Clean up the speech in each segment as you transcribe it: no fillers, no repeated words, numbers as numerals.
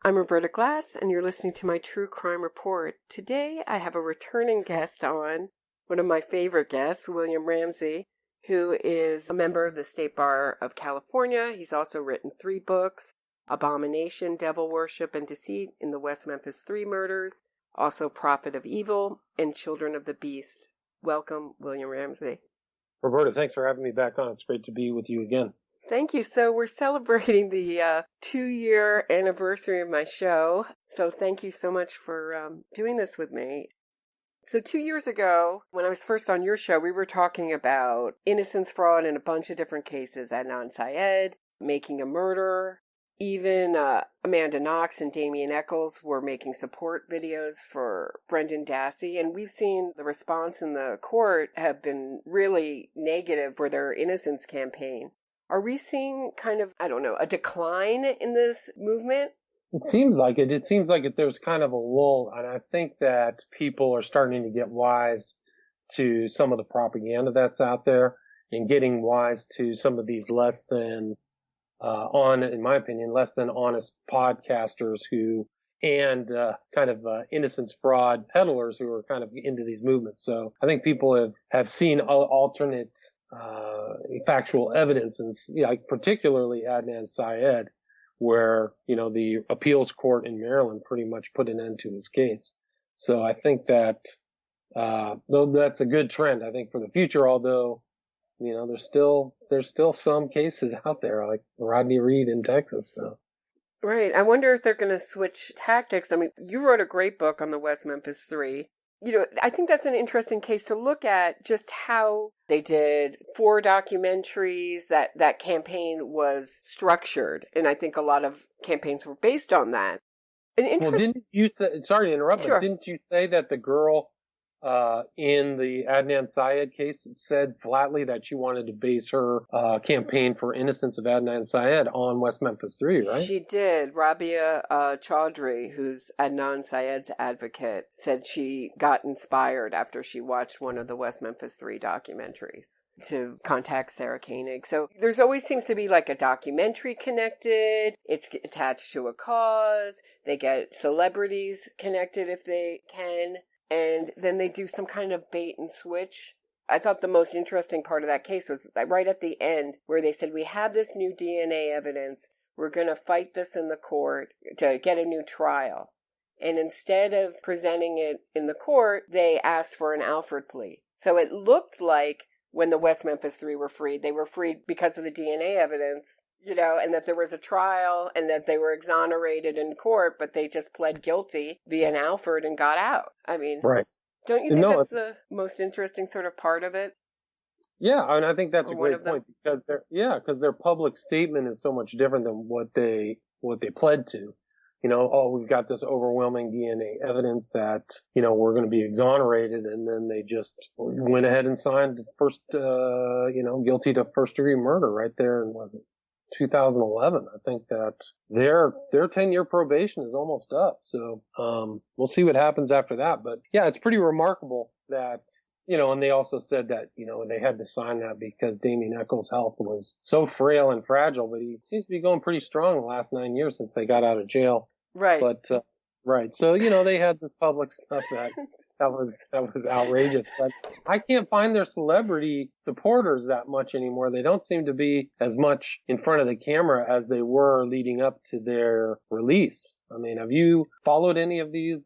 I'm Roberta Glass, and you're listening to my True Crime Report. Today, I have a returning guest on, one of my favorite guests, William Ramsey, who is a member of the State Bar of California. He's also written 3 books, Abomination, Devil Worship, and Deceit in the West Memphis Three Murders, also Prophet of Evil, and Children of the Beast. Welcome, William Ramsey. Roberta, thanks for having me back on. It's great to be with you again. Thank you. So we're celebrating the 2-year anniversary of my show. So thank you so much for doing this with me. So 2 years ago, when I was first on your show, we were talking about innocence fraud in a bunch of different cases. Adnan Syed, making a murder. Even Amanda Knox and Damien Eccles were making support videos for Brendan Dassey. And we've seen the response in the court have been really negative for their innocence campaign. Are we seeing kind of, a decline in this movement? It seems like it. It seems like there's kind of a lull, and I think that people are starting to get wise to some of the propaganda that's out there and getting wise to some of these less than honest podcasters innocence fraud peddlers who are kind of into these movements. So I think people have seen alternate factual evidence, and particularly Adnan Syed, where the appeals court in Maryland pretty much put an end to his case. So I think that though that's a good trend, I think for the future, although there's still some cases out there like Rodney Reed in Texas. So. Right. I wonder if they're going to switch tactics. I mean, you wrote a great book on the West Memphis Three. I think that's an interesting case to look at, just how they did 4 documentaries, that campaign was structured. And I think a lot of campaigns were based on that. Well, didn't you say, sorry to interrupt, Sure. But didn't you say that the girl in the Adnan Syed case said flatly that she wanted to base her campaign for innocence of Adnan Syed on West Memphis Three, right? She did. Rabia Chaudhry, who's Adnan Syed's advocate, said she got inspired after she watched one of the West Memphis Three documentaries to contact Sarah Koenig. So there's always seems to be like a documentary connected. It's attached to a cause. They get celebrities connected if they can. And then they do some kind of bait and switch. I thought the most interesting part of that case was right at the end where they said, we have this new DNA evidence. We're going to fight this in the court to get a new trial. And instead of presenting it in the court, they asked for an Alford plea. So it looked like when the West Memphis Three were freed, they were freed because of the DNA evidence. And that there was a trial and that they were exonerated in court, but they just pled guilty via an Alford and got out. I mean, right. Don't you think that's the most interesting sort of part of it? Yeah, and I think that's a great point because their public statement is so much different than what they pled to. We've got this overwhelming DNA evidence that, we're going to be exonerated. And then they just went ahead and signed the first, guilty to first degree murder right there. And was it 2011? I think that their 10-year probation is almost up. So, we'll see what happens after that. But yeah, it's pretty remarkable that, and they also said that, they had to sign that because Damien Eccles' health was so frail and fragile, but he seems to be going pretty strong the last 9 years since they got out of jail. Right. But, right. So, they had this public stuff that was outrageous, but I can't find their celebrity supporters that much anymore. They don't seem to be as much in front of the camera as they were leading up to their release. I mean, have you followed any of these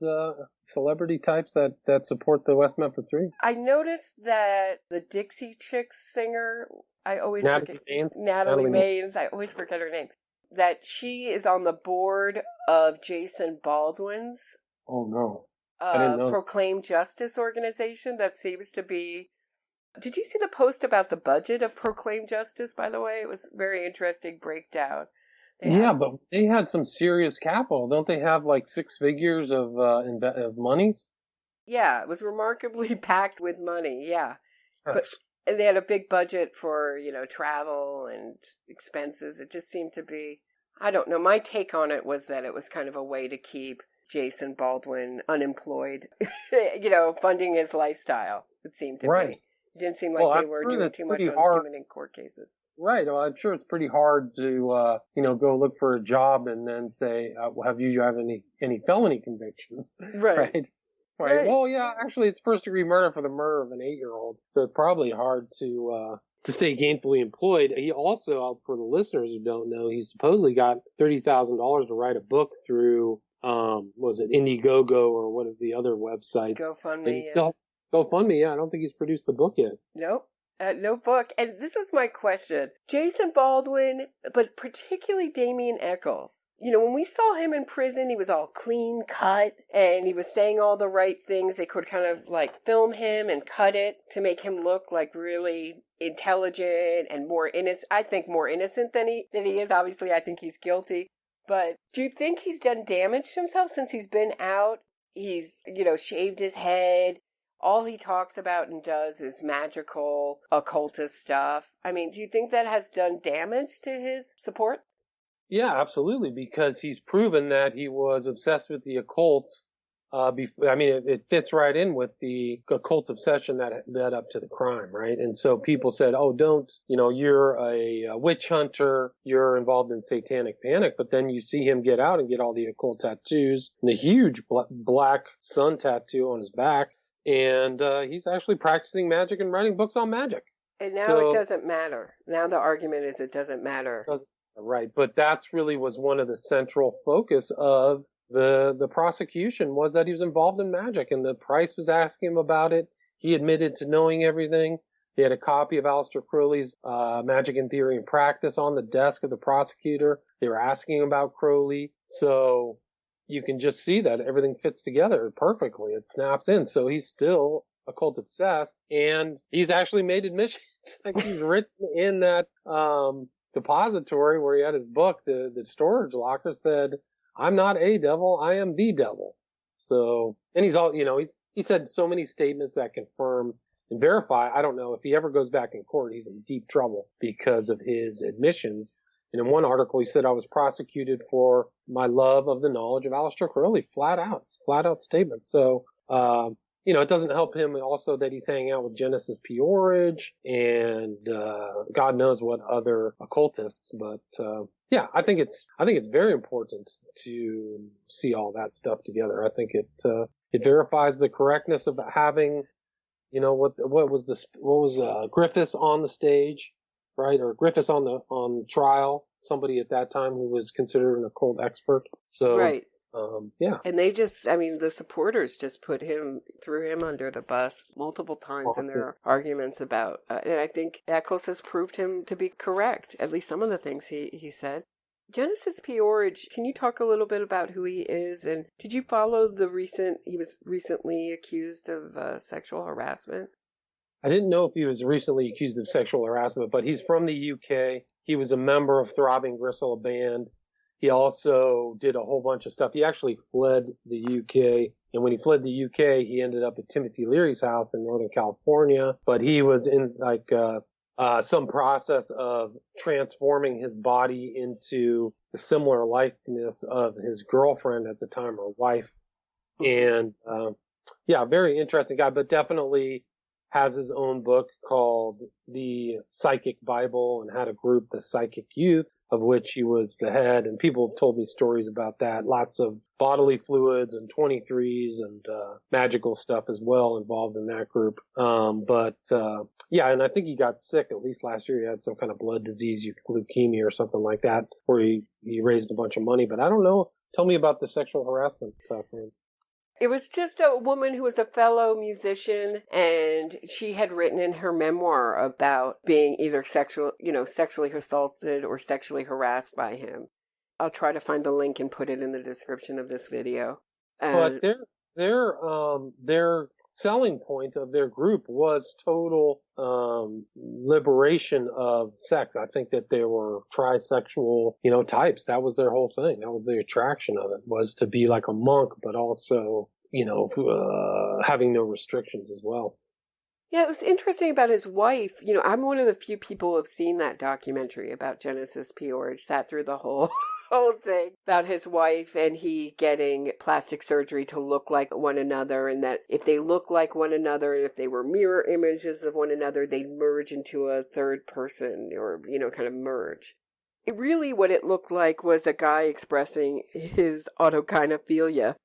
celebrity types that support the West Memphis Three? I noticed that the Dixie Chicks singer, I always forget Natalie Maines. I always forget her name. That she is on the board of Jason Baldwin's. Oh no. Proclaim Justice organization that seems to be... Did you see the post about the budget of Proclaim Justice, by the way? It was a very interesting breakdown. But they had some serious capital. Don't they have like 6 figures of monies? Yeah, it was remarkably packed with money, yeah. And they had a big budget for, travel and expenses. It just seemed to be... I don't know. My take on it was that it was kind of a way to keep Jason Baldwin unemployed, funding his lifestyle, it seemed to be. It didn't seem like they were doing too much on doing court cases. Right. Well, I'm sure it's pretty hard to, go look for a job and then say, have you have any felony convictions? Right. Right. Well, yeah, actually, it's first-degree murder for the murder of an 8-year-old. So it's probably hard to stay gainfully employed. He also, for the listeners who don't know, he supposedly got $30,000 to write a book through, was it Indiegogo or one of the other websites? GoFundMe. GoFundMe, yeah. I don't think he's produced the book yet. Nope. No book. And this is my question. Jason Baldwin, but particularly Damien Echols. When we saw him in prison, he was all clean cut and he was saying all the right things. They could kind of like film him and cut it to make him look like really intelligent and more innocent. I think more innocent than he is. Obviously, I think he's guilty. But do you think he's done damage to himself since he's been out? He's, shaved his head. All he talks about and does is magical, occultist stuff. I mean, do you think that has done damage to his support? Yeah, absolutely, because he's proven that he was obsessed with the occult. It fits right in with the occult obsession that led up to the crime, right? And so people said, oh, you're a witch hunter, you're involved in satanic panic. But then you see him get out and get all the occult tattoos and the huge black sun tattoo on his back. And he's actually practicing magic and writing books on magic. And now it doesn't matter. Now the argument is it doesn't matter. Right. But that's really was one of the central focus of the prosecution was that he was involved in magic. And the Price was asking him about it. He admitted to knowing everything. They had a copy of Aleister Crowley's Magic in Theory and Practice on the desk of the prosecutor. They were asking about Crowley. So you can just see that everything fits together perfectly. It snaps in. So he's still occult obsessed, and he's actually made admissions. Like he's written in that depository where he had his book, the storage locker said, "I'm not a devil, I am the devil." So, and he said so many statements that confirm and verify. I don't know if he ever goes back in court, he's in deep trouble because of his admissions. And in one article, he said, I was prosecuted for my love of the knowledge of Aleister Crowley. Flat out statement. So, it doesn't help him also that he's hanging out with Genesis Peorage and, God knows what other occultists. But, I think it's very important to see all that stuff together. I think it verifies the correctness of having, what was Griffiths on the stage. Right, or Griffiths on trial, somebody at that time who was considered an occult expert. So, right. And they the supporters just threw him under the bus multiple times in their arguments about, and I think Eccles has proved him to be correct, at least some of the things he said. Genesis Peorage, can you talk a little bit about who he is? And did you follow he was recently accused of sexual harassment? I didn't know if he was recently accused of sexual harassment, but he's from the UK. He was a member of Throbbing Gristle band. He also did a whole bunch of stuff. He actually fled the UK. And when he fled the UK, he ended up at Timothy Leary's house in Northern California. But he was in some process of transforming his body into the similar likeness of his girlfriend at the time, or wife. And, very interesting guy, but definitely has his own book called The Psychic Bible and had a group, the Psychic Youth, of which he was the head. And people have told me stories about that. Lots of bodily fluids and 23s and magical stuff as well involved in that group. And I think he got sick at least last year. He had some kind of blood disease, leukemia or something like that, where he raised a bunch of money. But I don't know. Tell me about the sexual harassment stuff, man. It was just a woman who was a fellow musician, and she had written in her memoir about being either sexually assaulted or sexually harassed by him. I'll try to find the link and put it in the description of this video. But their selling point of their group was total liberation of sex. I think that they were trisexual, types. That was their whole thing. That was the attraction of it, was to be like a monk, but also, having no restrictions as well. Yeah, it was interesting about his wife. I'm one of the few people who have seen that documentary about Genesis Peorage, sat through the whole whole thing about his wife and he getting plastic surgery to look like one another, and that if they look like one another and if they were mirror images of one another, they'd merge into a third person, or, kind of merge. What it looked like was a guy expressing his autogynephilia.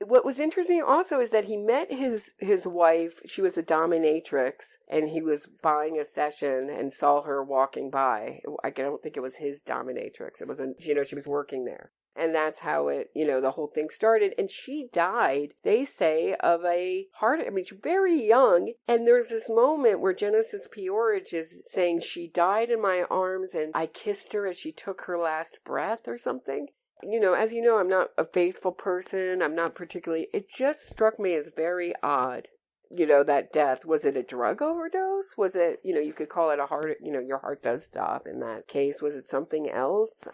What was interesting also is that he met his wife. She was a dominatrix, and he was buying a session and saw her walking by. I don't think it was his dominatrix. It wasn't, she was working there. And that's how it, the whole thing started. And she died, they say, of a heart, she's very young. And there's this moment where Genesis Peorage is saying she died in my arms and I kissed her as she took her last breath or something. As you know, I'm not a faithful person. I'm not particularly, it just struck me as very odd, that death. Was it a drug overdose? Was it, you could call it a heart, your heart does stop in that case. Was it something else?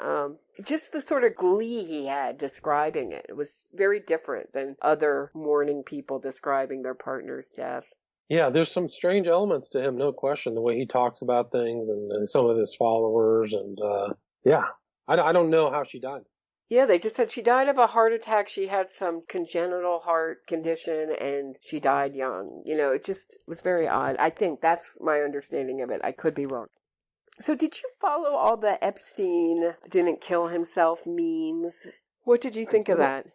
Just the sort of glee he had describing it. It was very different than other mourning people describing their partner's death. Yeah, there's some strange elements to him, no question. The way he talks about things and some of his followers. And, I don't know how she died. Yeah, they just said she died of a heart attack. She had some congenital heart condition and she died young. It just was very odd. I think that's my understanding of it. I could be wrong. So did you follow all the Epstein didn't kill himself memes? What did you think of that?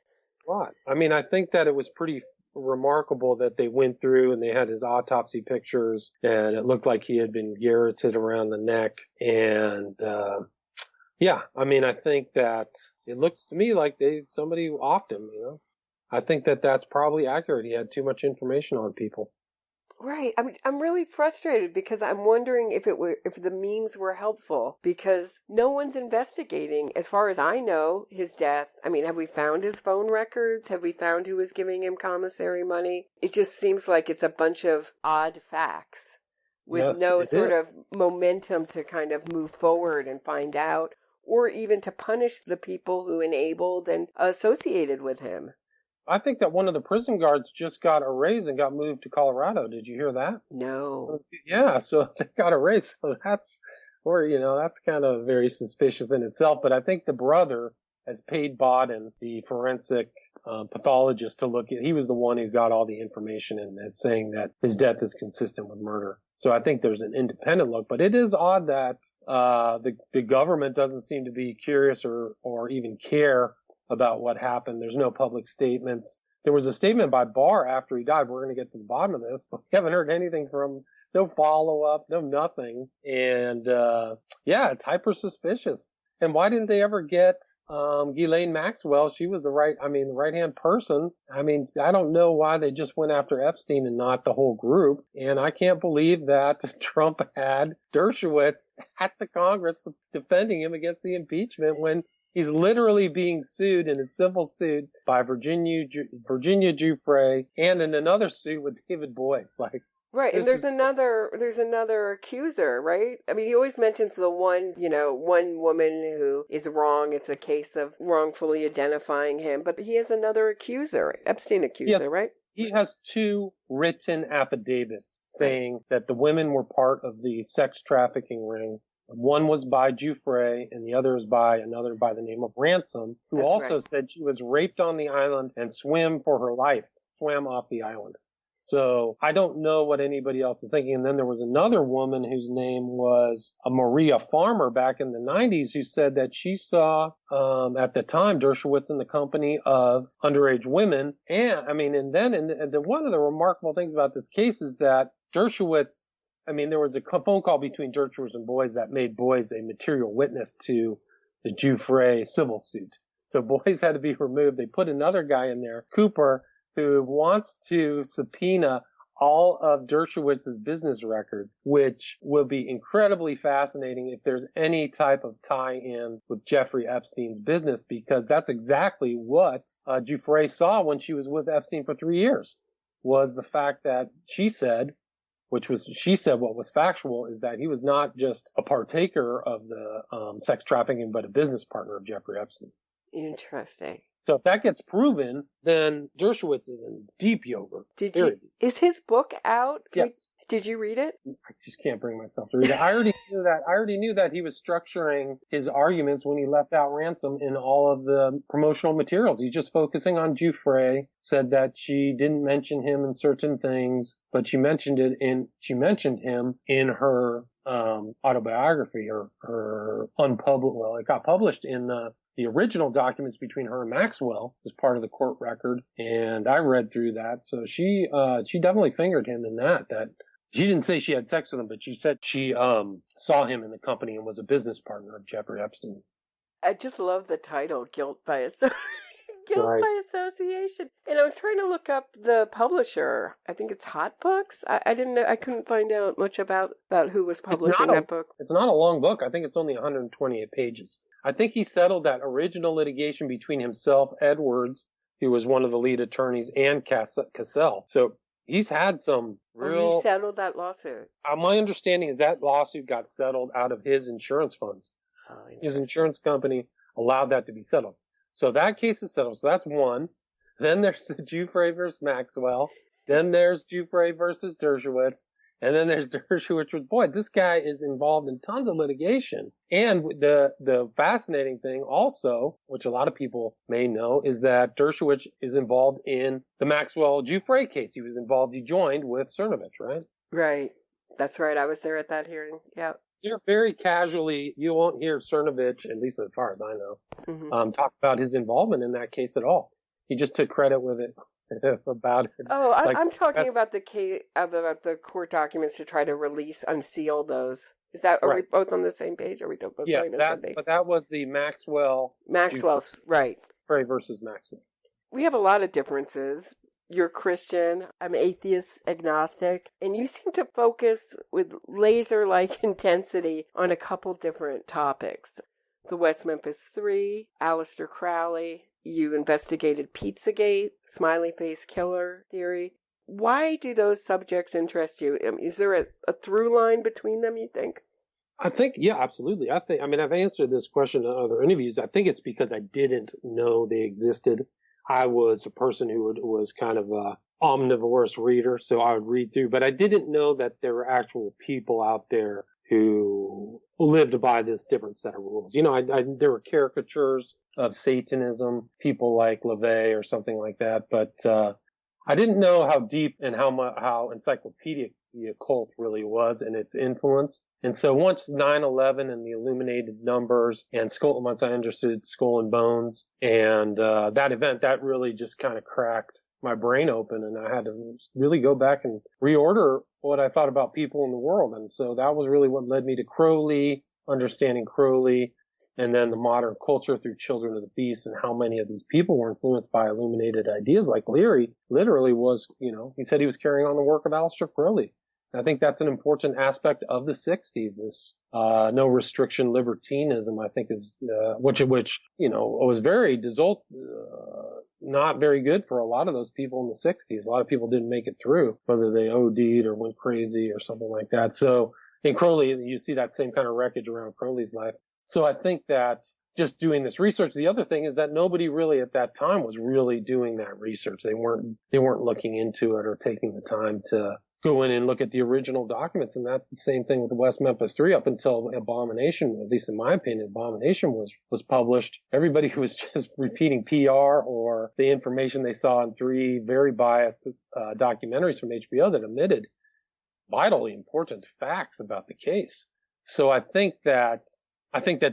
A lot. I think that it was pretty remarkable that they went through and they had his autopsy pictures and it looked like he had been garroted around the neck. And, I think that it looks to me like somebody offed him, I think that that's probably accurate. He had too much information on people. Right. I'm really frustrated because I'm wondering if the memes were helpful, because no one's investigating, as far as I know, his death. Have we found his phone records? Have we found who was giving him commissary money? It just seems like it's a bunch of odd facts with no sort of momentum to kind of move forward and find out, or even to punish the people who enabled and associated with him. I think that one of the prison guards just got a raise and got moved to Colorado. Did you hear that? No. Yeah, so they got a raise. So that's kind of very suspicious in itself. But I think the brother has paid Bodden, the forensic pathologist, to look at. He was the one who got all the information and is saying that his death is consistent with murder. So I think there's an independent look. But it is odd that the government doesn't seem to be curious or even care about what happened. There's no public statements. There was a statement by Barr after he died. We're going to get to the bottom of this, but we haven't heard anything from him. No follow-up, no nothing. And, it's hyper suspicious. And why didn't they ever get, Ghislaine Maxwell? She was the right-hand person. I don't know why they just went after Epstein and not the whole group. And I can't believe that Trump had Dershowitz at the Congress defending him against the impeachment when he's literally being sued in a civil suit by Virginia Giuffre and in another suit with David Boies. Right, and there's another accuser, right? He always mentions the one woman who is wrong. It's a case of wrongfully identifying him, but he has another accuser, Epstein accuser, right? He has two written affidavits saying that the women were part of the sex trafficking ring. One was by Giuffre and the other is by another by the name of Ransom, who also said she was raped on the island and swam off the island. So I don't know what anybody else is thinking. And then there was another woman whose name was Maria Farmer back in the 90s who said that she saw, at the time, Dershowitz in the company of underage women. And one of the remarkable things about this case is that Dershowitz, there was a phone call between Dershowitz and Boies that made Boies a material witness to the Giuffre civil suit. So Boies had to be removed. They put another guy in there, Cooper, who wants to subpoena all of Dershowitz's business records, which will be incredibly fascinating if there's any type of tie-in with Jeffrey Epstein's business, because that's exactly what Giuffre saw when she was with Epstein for 3 years, was the fact that she said what was factual is that he was not just a partaker of the sex trafficking, but a business partner of Jeffrey Epstein. Interesting. So if that gets proven, then Dershowitz is in deep yogurt. Is his book out? Yes. Did you read it? I just can't bring myself to read it. I already knew that he was structuring his arguments when he left out Ransom in all of the promotional materials. He's just focusing on Giuffre, said that she didn't mention him in certain things, but she mentioned him in her autobiography, or her unpublished. Well, it got published in the original documents between her and Maxwell as part of the court record, and I read through that. So she definitely fingered him in that. That she didn't say she had sex with him, but she said she saw him in the company and was a business partner of Jeffrey Epstein. I just love the title, Guilt by Association. And I was trying to look up the publisher. I think it's Hot Books. I didn't know. I couldn't find out much about who was publishing that book. It's not a long book. I think it's only 128 pages. I think he settled that original litigation between himself, Edwards, who was one of the lead attorneys, and Cassell. So he's had some real... He settled that lawsuit. My understanding is that lawsuit got settled out of his insurance funds. His insurance company allowed that to be settled. So that case is settled. So that's one. Then there's the Giuffre versus Maxwell. Then there's Giuffre versus Dershowitz. And then there's Dershowitz with, boy, this guy is involved in tons of litigation. And the fascinating thing also, which a lot of people may know, is that Dershowitz is involved in the Maxwell-Giuffre case. He was involved, he joined with Cernovich, right? Right. That's right. I was there at that hearing. Yeah. You're very casually, you won't hear Cernovich, at least as far as I know, talk about his involvement in that case at all. He just took credit with it. About it. Oh, I'm talking about the case, about the court documents to try to unseal those. Is that, are we both on the same page? Are we both on the same page? But that was the Maxwell's, right. Giuffre versus Maxwell. We have a lot of differences. You're Christian, I'm atheist, agnostic, and you seem to focus with laser-like intensity on a couple different topics. The West Memphis Three, Aleister Crowley. You investigated Pizzagate, Smiley Face Killer theory. Why do those subjects interest you? Is there a through line between them, you think? I think, yeah, absolutely. I've answered this question in other interviews. I think it's because I didn't know they existed. I was a person who was kind of a omnivorous reader, so I would read through, but I didn't know that there were actual people out there who lived by this different set of rules. You know, there were caricatures of Satanism, people like LaVey or something like that, but I didn't know how deep and how encyclopedic the occult really was and its influence. And so once 9/11 and the illuminated numbers and once I understood Skull and Bones and that event, that really just kind of cracked my brain open, and I had to really go back and reorder what I thought about people in the world. And so that was really what led me to Crowley, understanding Crowley, and then the modern culture through Children of the Beast, and how many of these people were influenced by illuminated ideas. Like Leary literally was, he said he was carrying on the work of Aleister Crowley. I think that's an important aspect of the 60s. This no restriction libertinism, I think, is which was very not very good for a lot of those people in the 60s. A lot of people didn't make it through, whether they OD'd or went crazy or something like that. So in Crowley, you see that same kind of wreckage around Crowley's life. So I think that just doing this research, the other thing is that nobody really at that time was really doing that research. They weren't looking into it or taking the time to go in and look at the original documents. And that's the same thing with the West Memphis Three up until Abomination, at least in my opinion, Abomination was published. Everybody who was just repeating PR or the information they saw in three very biased documentaries from HBO that omitted vitally important facts about the case. So I think that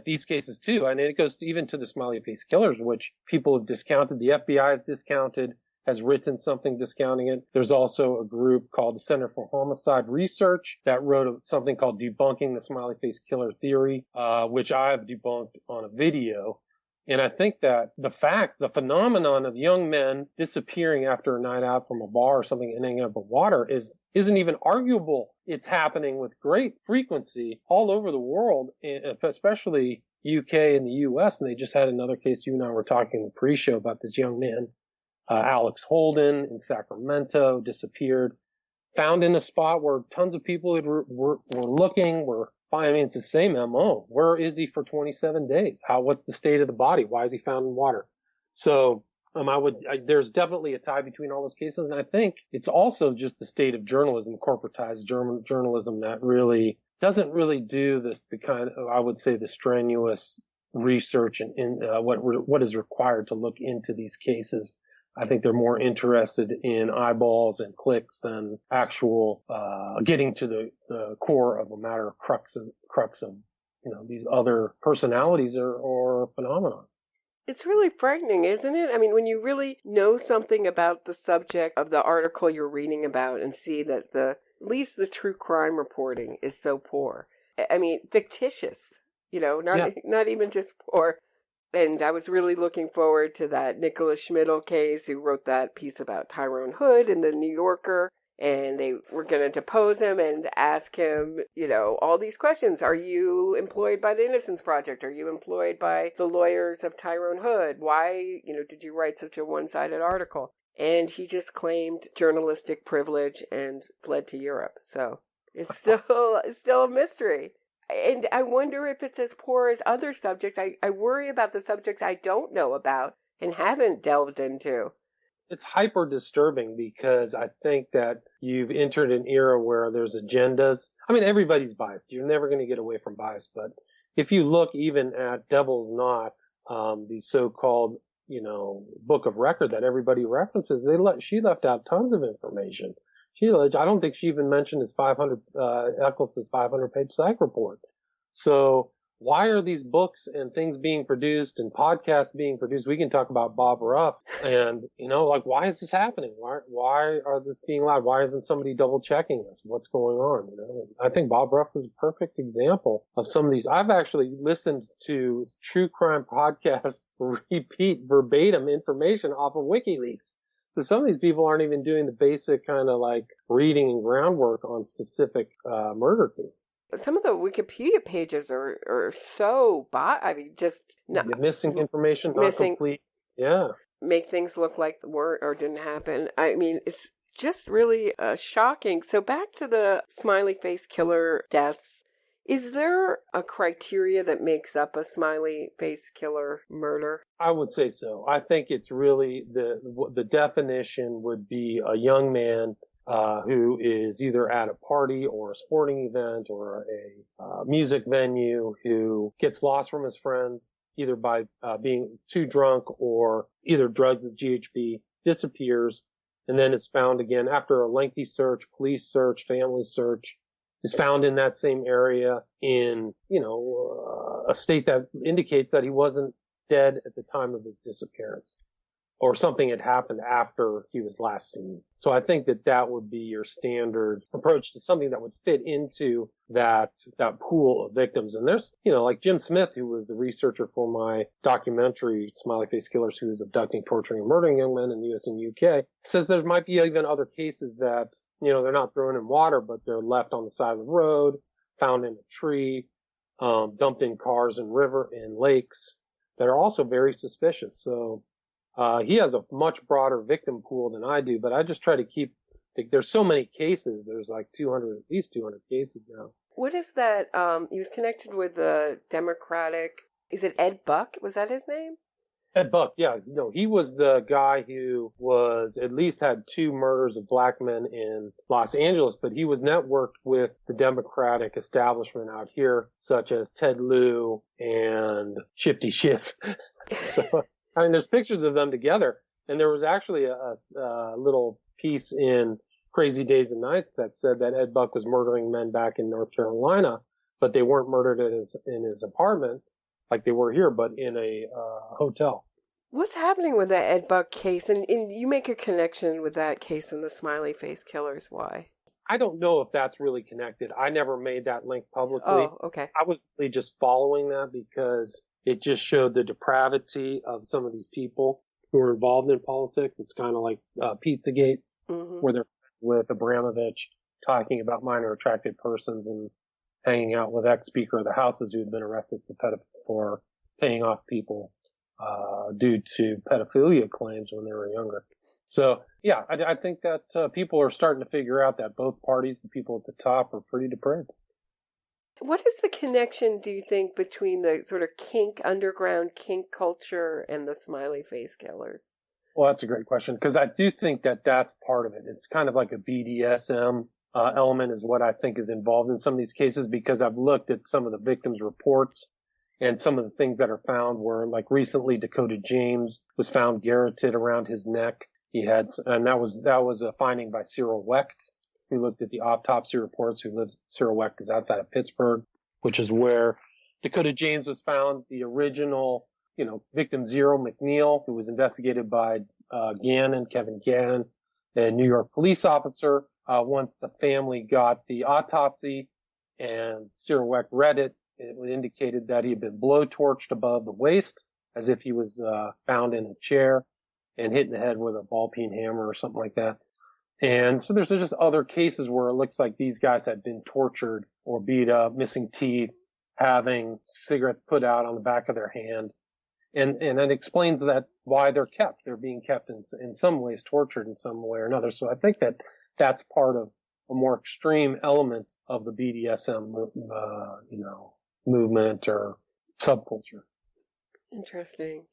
these cases too, and it goes even to the Smiley Face Killers, which people have discounted. The FBI has discounted, has written something discounting it. There's also a group called the Center for Homicide Research that wrote something called Debunking the Smiley Face Killer Theory, which I have debunked on a video. And I think that the phenomenon of young men disappearing after a night out from a bar or something and ending up with water isn't even arguable. It's happening with great frequency all over the world, especially UK and the US. And they just had another case. You and I were talking in the pre-show about this young man, Alex Holden in Sacramento, disappeared, found in a spot where tons of people were looking, it's the same MO. Where is he for 27 days? What's the state of the body? Why is he found in water? So There's definitely a tie between all those cases, and I think it's also just the state of journalism, corporatized journalism, that really doesn't really do the kind of, I would say, the strenuous research and what is required to look into these cases. I think they're more interested in eyeballs and clicks than actual getting to the core of a matter, crux of these other personalities or phenomena. It's really frightening, isn't it? I mean, when you really know something about the subject of the article you're reading about and see that at least the true crime reporting is so poor. I mean, fictitious, not even just poor. And I was really looking forward to that Nicholas Schmidl case, who wrote that piece about Tyrone Hood in the New Yorker. And they were going to depose him and ask him, all these questions. Are you employed by the Innocence Project? Are you employed by the lawyers of Tyrone Hood? Why, did you write such a one-sided article? And he just claimed journalistic privilege and fled to Europe. So it's still a mystery. And I wonder if it's as poor as other subjects. I worry about the subjects I don't know about and haven't delved into. It's hyper disturbing because I think that you've entered an era where there's agendas. I mean, everybody's biased. You're never going to get away from bias. But if you look even at Devil's Knot, the so-called, book of record that everybody references, she left out tons of information. I don't think she even mentioned his Eccles's 500-page psych report. So why are these books and things being produced and podcasts being produced? We can talk about Bob Ruff and, why is this happening? Why are this being allowed? Why isn't somebody double checking this? What's going on? I think Bob Ruff is a perfect example of some of these. I've actually listened to true crime podcasts repeat verbatim information off of WikiLeaks. So some of these people aren't even doing the basic kind of like reading and groundwork on specific murder cases. Some of the Wikipedia pages are so just missing information, not complete. Yeah, make things look like weren't or didn't happen. I mean, it's just really shocking. So back to the Smiley Face Killer deaths. Is there a criteria that makes up a Smiley Face Killer murder? I would say so. I think it's really the definition would be a young man who is either at a party or a sporting event or a music venue, who gets lost from his friends either by being too drunk or either drugged with GHB, disappears, and then is found again after a lengthy search, police search, family search, is found in that same area in, a state that indicates that he wasn't dead at the time of his disappearance, or something had happened after he was last seen. So I think that would be your standard approach to something that would fit into that pool of victims. And there's, like Jim Smith, who was the researcher for my documentary, Smiley Face Killers, who was abducting, torturing, and murdering young men in the US and UK, says there might be even other cases that, they're not thrown in water, but they're left on the side of the road, found in a tree, dumped in cars and lakes that are also very suspicious. So he has a much broader victim pool than I do, but I just try to there's so many cases. There's like at least 200 cases now. What is that? He was connected with the Democratic, is it Ed Buck? Was that his name? Ed Buck, yeah. He was the guy who at least had 2 murders of black men in Los Angeles, but he was networked with the Democratic establishment out here, such as Ted Lieu and Shifty Schiff. So, I mean, there's pictures of them together, and there was actually a little piece in Crazy Days and Nights that said that Ed Buck was murdering men back in North Carolina, but they weren't murdered in his apartment like they were here, but in a hotel. What's happening with that Ed Buck case? And you make a connection with that case and the Smiley Face Killers. Why? I don't know if that's really connected. I never made that link publicly. Oh, okay. I was really just following that because it just showed the depravity of some of these people who are involved in politics. It's kind of like Pizzagate, where they're with Abramovich talking about minor attracted persons and hanging out with ex-Speaker of the Houses who had been arrested for paying off people due to pedophilia claims when they were younger. So, yeah, I think that people are starting to figure out that both parties, the people at the top, are pretty depraved. What is the connection, do you think, between the sort of underground kink culture and the Smiley Face Killers? Well, that's a great question, because I do think that that's part of it. It's kind of like a BDSM element is what I think is involved in some of these cases, because I've looked at some of the victims' reports, and some of the things that are found were, like, recently Dakota James was found garroted around his neck. And that was a finding by Cyril Wecht, who looked at the autopsy reports. Cyril Wecht is outside of Pittsburgh, which is where Dakota James was found. The original, victim Zero McNeil, who was investigated by Kevin Gannon, a New York police officer. Once the family got the autopsy and Cyril Wecht read it, it indicated that he had been blowtorched above the waist, as if he was found in a chair and hit in the head with a ball-peen hammer or something like that. And so there's just other cases where it looks like these guys had been tortured or beat up, missing teeth, having cigarettes put out on the back of their hand. And it explains that why they're kept. They're being kept in some ways, tortured in some way or another. So I think that that's part of a more extreme element of the BDSM, movement or subculture. Interesting.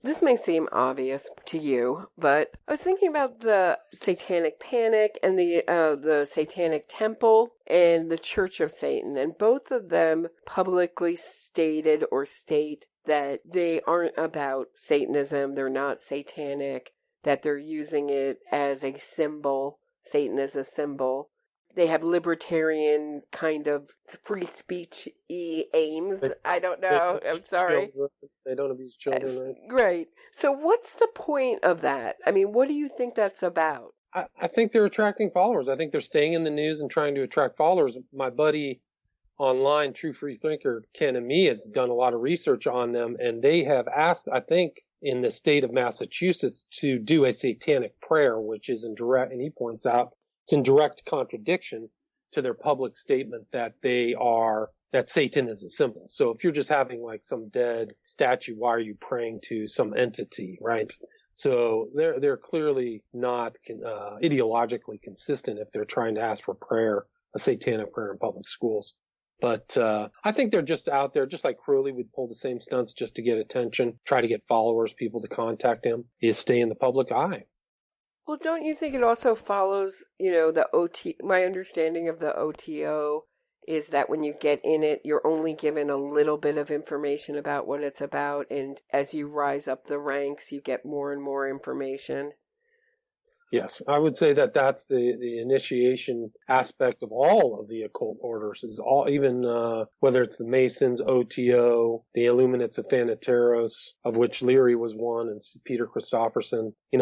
This may seem obvious to you, but I was thinking about the Satanic Panic and the Satanic Temple and the Church of Satan, and both of them publicly stated or state that they aren't about Satanism, they're not satanic, that they're using it as a symbol. Satan is a symbol. They have libertarian kind of free speech-y aims. I don't know. I'm sorry. They don't abuse children, right? Right. So what's the point of that? I mean, what do you think that's about? I think they're attracting followers. I think they're staying in the news and trying to attract followers. My buddy online, True Free Thinker, Ken and me, has done a lot of research on them, and they have asked, I think, in the state of Massachusetts to do a satanic prayer, which is in direct, and he points out, it's in direct contradiction to their public statement that that Satan is a symbol. So if you're just having like some dead statue, why are you praying to some entity, right? So they're clearly not ideologically consistent if they're trying to ask for prayer, a satanic prayer in public schools. But I think they're just out there, just like Crowley would pull the same stunts just to get attention, try to get followers, people to contact him, is stay in the public eye. Well, don't you think it also follows, my understanding of the OTO is that when you get in it, you're only given a little bit of information about what it's about, and as you rise up the ranks, you get more and more information? Yes, I would say that that's the initiation aspect of all of the occult orders, is all, even whether it's the Masons, OTO, the Illuminates of Thanateros, of which Leary was one, and Peter Christopherson. You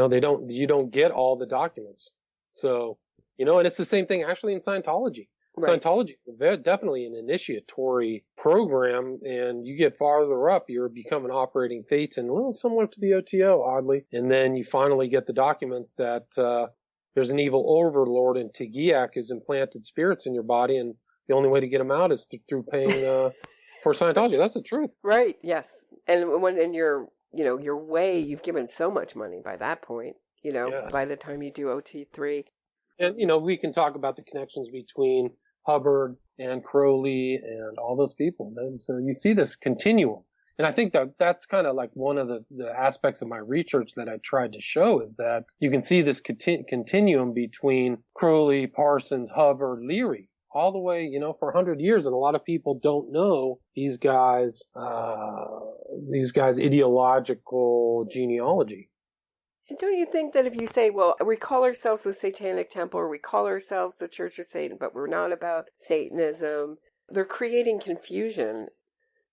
don't get all the documents. So, and it's the same thing actually in Scientology. Right. Scientology is definitely an initiatory program, and you get farther up, you become an operating thetan, similar to the OTO, oddly. And then you finally get the documents that there's an evil overlord in Tegiak who's implanted spirits in your body, and the only way to get them out is through paying for Scientology. That's the truth. Right, yes. And when in your way, you've given so much money by that point, yes. By the time you do OT3. And, we can talk about the connections between Hubbard and Crowley and all those people. And so you see this continuum. And I think that's kind of like one of the aspects of my research that I tried to show, is that you can see this continuum between Crowley, Parsons, Hubbard, Leary, all the way, for 100 years. And a lot of people don't know these guys' ideological genealogy. And don't you think that if you say, well, we call ourselves the Satanic Temple, or we call ourselves the Church of Satan, but we're not about Satanism, they're creating confusion.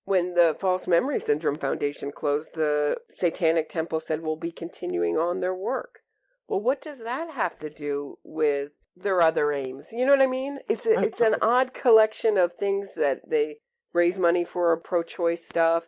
When the False Memory Syndrome Foundation closed, the Satanic Temple said we'll be continuing on their work. Well, what does that have to do with their other aims? You know what I mean? It's an odd collection of things that they raise money for pro-choice stuff,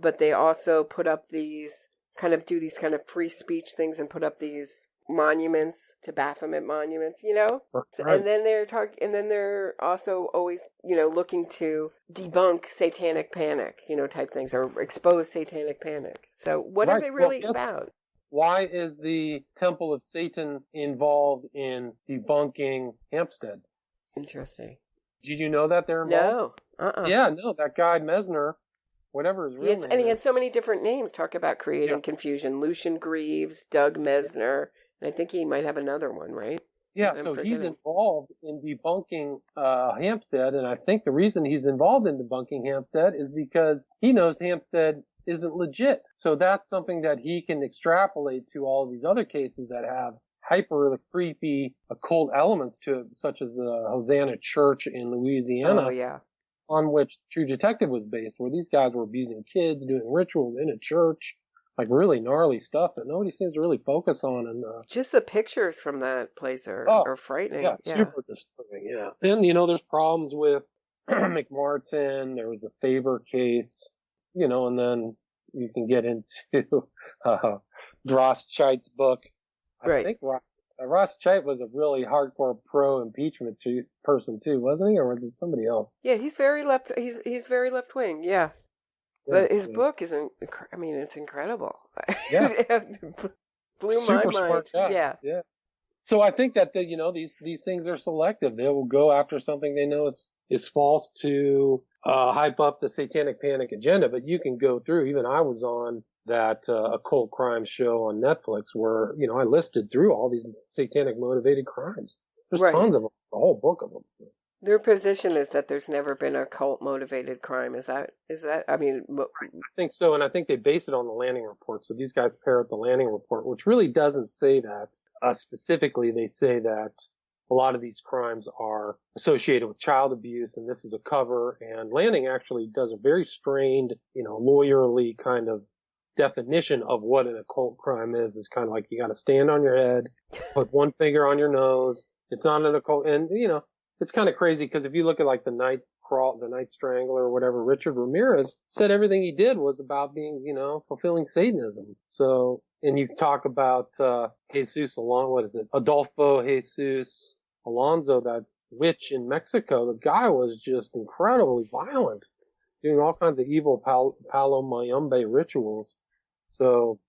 but they also put up do these kind of free speech things and put up these monuments to Baphomet monuments, Right. And then they're also always, looking to debunk satanic panic, type things, or expose satanic panic. So what are they really about? Why is the Temple of Satan involved in debunking Hampstead? Interesting. Did you know that they're involved? No. Yeah, no, that guy Mesner, whatever his real name And he is. has so many different names. Talk about creating confusion. Lucian Greaves, Doug Mesner, and I think he might have another one, right? Yeah, so he's involved in debunking Hampstead, and I think the reason he's involved in debunking Hampstead is because he knows Hampstead isn't legit. So that's something that he can extrapolate to all of these other cases that have hyper creepy occult elements to it, such as the Hosanna Church in Louisiana. Oh, yeah. On which True Detective was based, where these guys were abusing kids, doing rituals in a church, like really gnarly stuff that nobody seems to really focus on. And just the pictures from that place are frightening. Yeah, super disturbing. Yeah, and there's problems with McMartin. There was the Faber case, and then you can get into Droscheit's book. I think Droscheit was a really hardcore pro-impeachment person too, wasn't he, or was it somebody else? Yeah, he's very left. He's very left wing. Yeah. But his book isn't. I mean, it's incredible. Yeah, blew super my mind. Smart guy. Yeah. So I think that these things are selective. They will go after something they know is false to hype up the satanic panic agenda. But you can go through. Even I was on that occult crime show on Netflix where I listed through all these satanic motivated crimes. There's tons of them. A whole book of them. So. Their position is that there's never been a cult-motivated crime. Is that? I mean, I think so, and I think they base it on the Lanning report. So these guys parrot the Lanning report, which really doesn't say that specifically. They say that a lot of these crimes are associated with child abuse, and this is a cover. And Lanning actually does a very strained, lawyerly kind of definition of what an occult crime is. It's kind of like you got to stand on your head, put one finger on your nose. It's not an occult, and it's kind of crazy because if you look at like the Night Strangler or whatever, Richard Ramirez said everything he did was about being, fulfilling Satanism. So, and you talk about, Adolfo Jesus Alonso, that witch in Mexico. The guy was just incredibly violent, doing all kinds of evil Palo Mayombe rituals. So,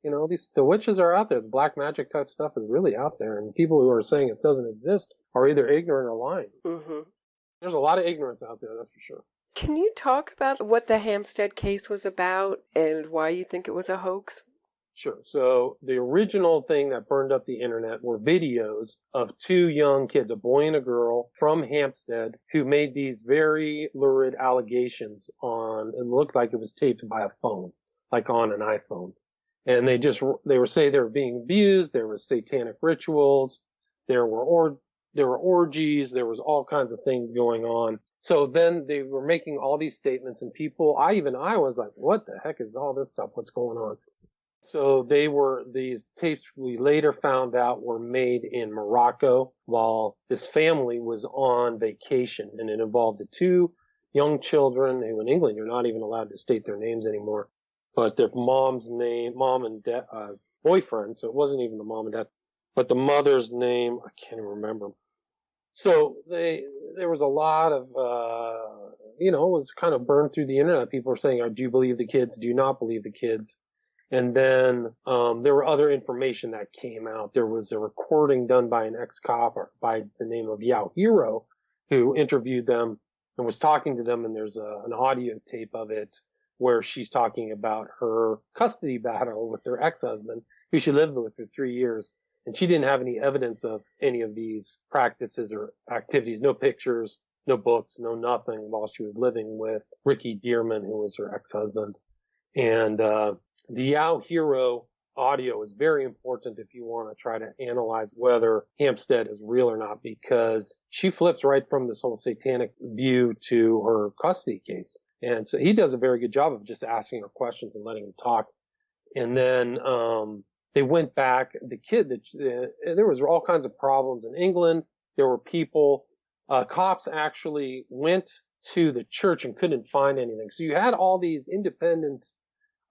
the witches are out there. The black magic type stuff is really out there, and people who are saying it doesn't exist are either ignorant or lying. Mm-hmm. There's a lot of ignorance out there, that's for sure. Can you talk about what the Hampstead case was about and why you think it was a hoax? Sure. So the original thing that burned up the internet were videos of two young kids, a boy and a girl from Hampstead, who made these very lurid allegations and looked like it was taped by a phone, like on an iPhone. And they were saying they were being abused. There was satanic rituals. There were orgies. There was all kinds of things going on. So then they were making all these statements, and I was like, what the heck is all this stuff? What's going on? So these tapes we later found out were made in Morocco while this family was on vacation, and it involved the two young children who in England you're not even allowed to state their names anymore. But their mom and dad's boyfriend, so it wasn't even the mom and dad, but the mother's name, I can't even remember. So there was a lot of, it was kind of burned through the internet. People were saying, do you believe the kids? Do you not believe the kids? And then, there were other information that came out. There was a recording done by an ex-cop by the name of Yao Hiro, who interviewed them and was talking to them. And there's an audio tape of it where she's talking about her custody battle with her ex-husband, who she lived with for 3 years. And she didn't have any evidence of any of these practices or activities, no pictures, no books, no nothing while she was living with Ricky Dearman, who was her ex-husband. And the Yao Hiro audio is very important if you want to try to analyze whether Hampstead is real or not, because she flips right from this whole satanic view to her custody case. And so he does a very good job of just asking her questions and letting him talk. And then they went back. There was all kinds of problems in England. There were people, cops actually went to the church and couldn't find anything. So you had all these independent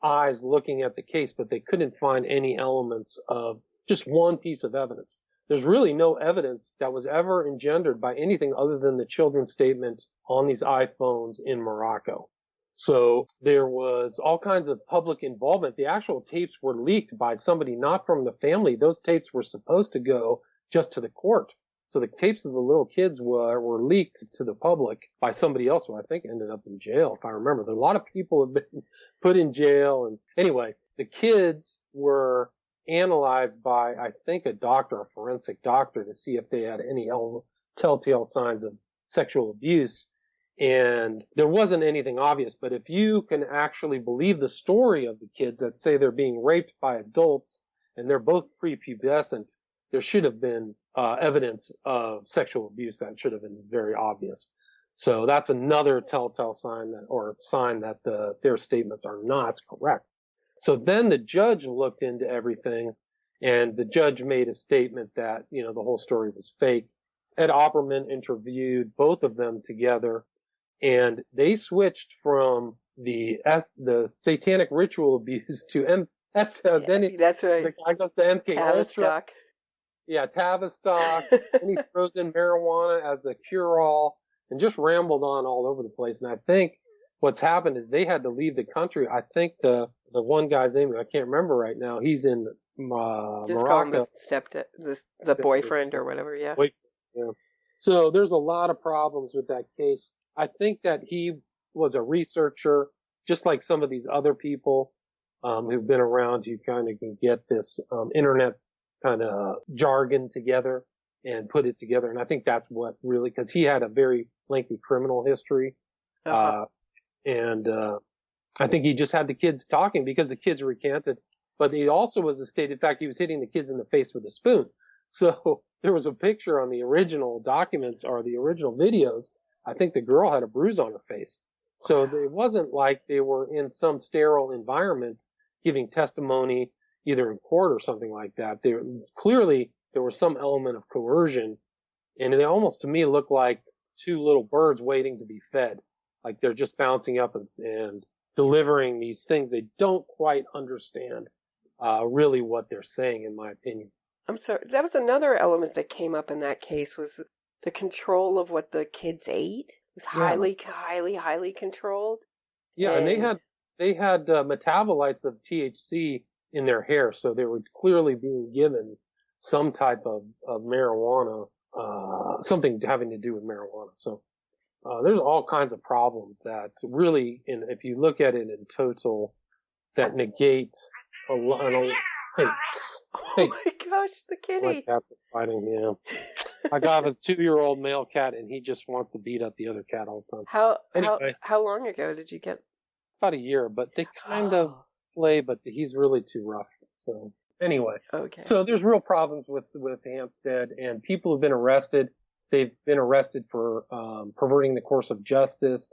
eyes looking at the case, but they couldn't find any elements of just one piece of evidence. There's really no evidence that was ever engendered by anything other than the children's statement on these iPhones in Morocco. So there was all kinds of public involvement. The actual tapes were leaked by somebody not from the family. Those tapes were supposed to go just to the court. So the tapes of the little kids were leaked to the public by somebody else who I think ended up in jail, if I remember. There are a lot of people have been put in jail. And anyway, the kids were analyzed by, I think, a doctor, a forensic doctor, to see if they had any telltale signs of sexual abuse. And there wasn't anything obvious, but if you can actually believe the story of the kids that say they're being raped by adults and they're both prepubescent, there should have been evidence of sexual abuse that should have been very obvious. So that's another telltale sign that their statements are not correct. So then the judge looked into everything, and the judge made a statement that, the whole story was fake. Ed Opperman interviewed both of them together, and they switched from the satanic ritual abuse to that's right. The guy goes to MK Ultra. Yeah, Tavistock. And he throws in marijuana as the cure-all and just rambled on all over the place. And I think what's happened is they had to leave the country. I think the one guy's name, I can't remember right now. He's in just Morocco. Call him the boyfriend or whatever, yeah. Yeah. So there's a lot of problems with that case. I think that he was a researcher, just like some of these other people who've been around who kind of can get this internet kind of jargon together and put it together. And I think that's what really, because he had a very lengthy criminal history. Uh-huh. And I think he just had the kids talking because the kids recanted. But he also was a stated fact, he was hitting the kids in the face with a spoon. So there was a picture on the original documents or the original videos. I think the girl had a bruise on her face. So it wasn't like they were in some sterile environment giving testimony either in court or something like that. Clearly there was some element of coercion, and they almost to me looked like two little birds waiting to be fed. Like they're just bouncing up and delivering these things they don't quite understand really what they're saying, in my opinion. I'm sorry. That was another element that came up in that case, was the control of what the kids ate. It was highly controlled. Yeah, and they had metabolites of THC in their hair, so they were clearly being given some type of marijuana, something having to do with marijuana. So there's all kinds of problems that really, if you look at it in total, that negate a lot. Hey, oh my gosh, the kitty! My cat's fighting him. I got a 2-year-old male cat, and he just wants to beat up the other cat all the time. How long ago did you get? About a year, but they kind of play, but he's really too rough. So anyway, okay. So there's real problems with Hampstead, and people have been arrested. They've been arrested for perverting the course of justice,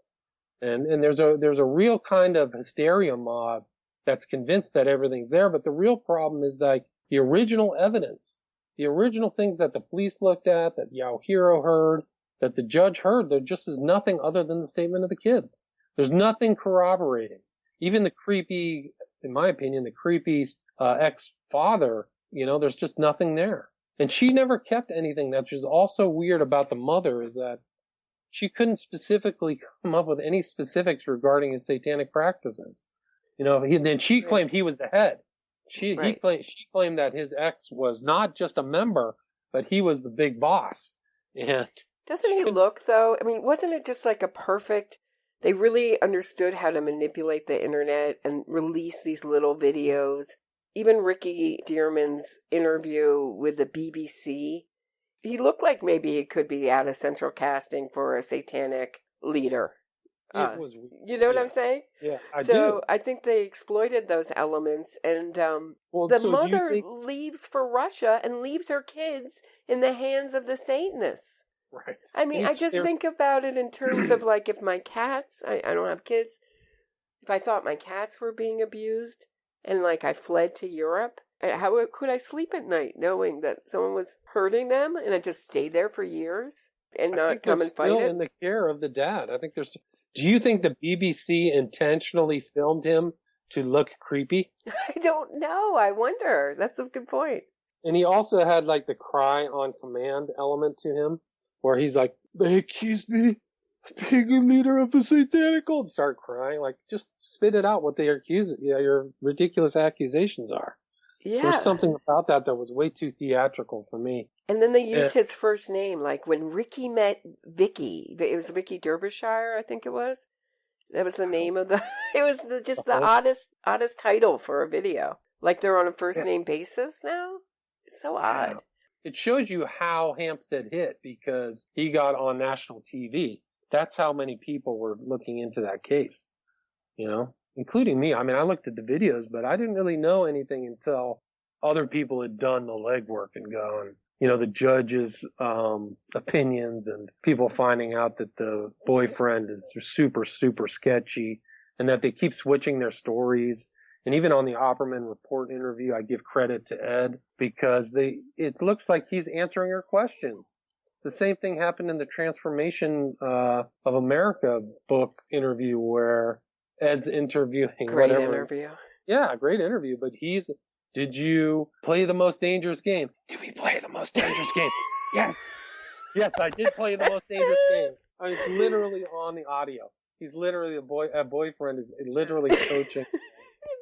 and there's a real kind of hysteria mob that's convinced that everything's there. But the real problem is like the original evidence, the original things that the police looked at, that Yahoo heard, that the judge heard. There just is nothing other than the statement of the kids. There's nothing corroborating. Even the creepy, in my opinion, the creepy ex-father, there's just nothing there. And she never kept anything. That was also weird about the mother, is that she couldn't specifically come up with any specifics regarding his satanic practices. Then she claimed he was the head. She claimed that his ex was not just a member, but he was the big boss. And doesn't he look, though? I mean, wasn't it just like a perfect... They really understood how to manipulate the internet and release these little videos. Even Ricky Dearman's interview with the BBC, he looked like maybe he could be out of central casting for a satanic leader. It was weird. You know what I'm saying? Yeah, I do. So I think they exploited those elements, and the mother leaves for Russia and leaves her kids in the hands of the Satanists. Right. I mean, I just think about it in terms of like if my cats, I don't have kids, if I thought my cats were being abused and like I fled to Europe, how could I sleep at night knowing that someone was hurting them and I just stayed there for years and not come and fight it? Still in the care of the dad. I think there's... Do you think the BBC intentionally filmed him to look creepy? I don't know. I wonder. That's a good point. And he also had like the cry on command element to him, where he's like, they accused me of being a leader of a satanic cult. Start crying. Like, just spit it out what they accuse you. Your ridiculous accusations are. Yeah. There's something about that was way too theatrical for me. And then they used his first name, like when Ricky met Vicky. It was Vicky Derbyshire, I think it was. That was the name of the... It was just the oddest title for a video. Like they're on a first-name basis now? It's so odd. It shows you how Hampstead hit because he got on national TV. That's how many people were looking into that case, including me. I mean, I looked at the videos, but I didn't really know anything until other people had done the legwork and gone, the judge's opinions and people finding out that the boyfriend is super, super sketchy and that they keep switching their stories. And even on the Opperman report interview, I give credit to Ed because it looks like he's answering her questions. It's the same thing happened in the Transformation of America book interview where Ed's interviewing. Great interview. Yeah, great interview. But did you play the most dangerous game? Did we play the most dangerous game? Yes. Yes, I did play the most dangerous game. I mean, it's literally on the audio. He's literally a boyfriend is literally coaching.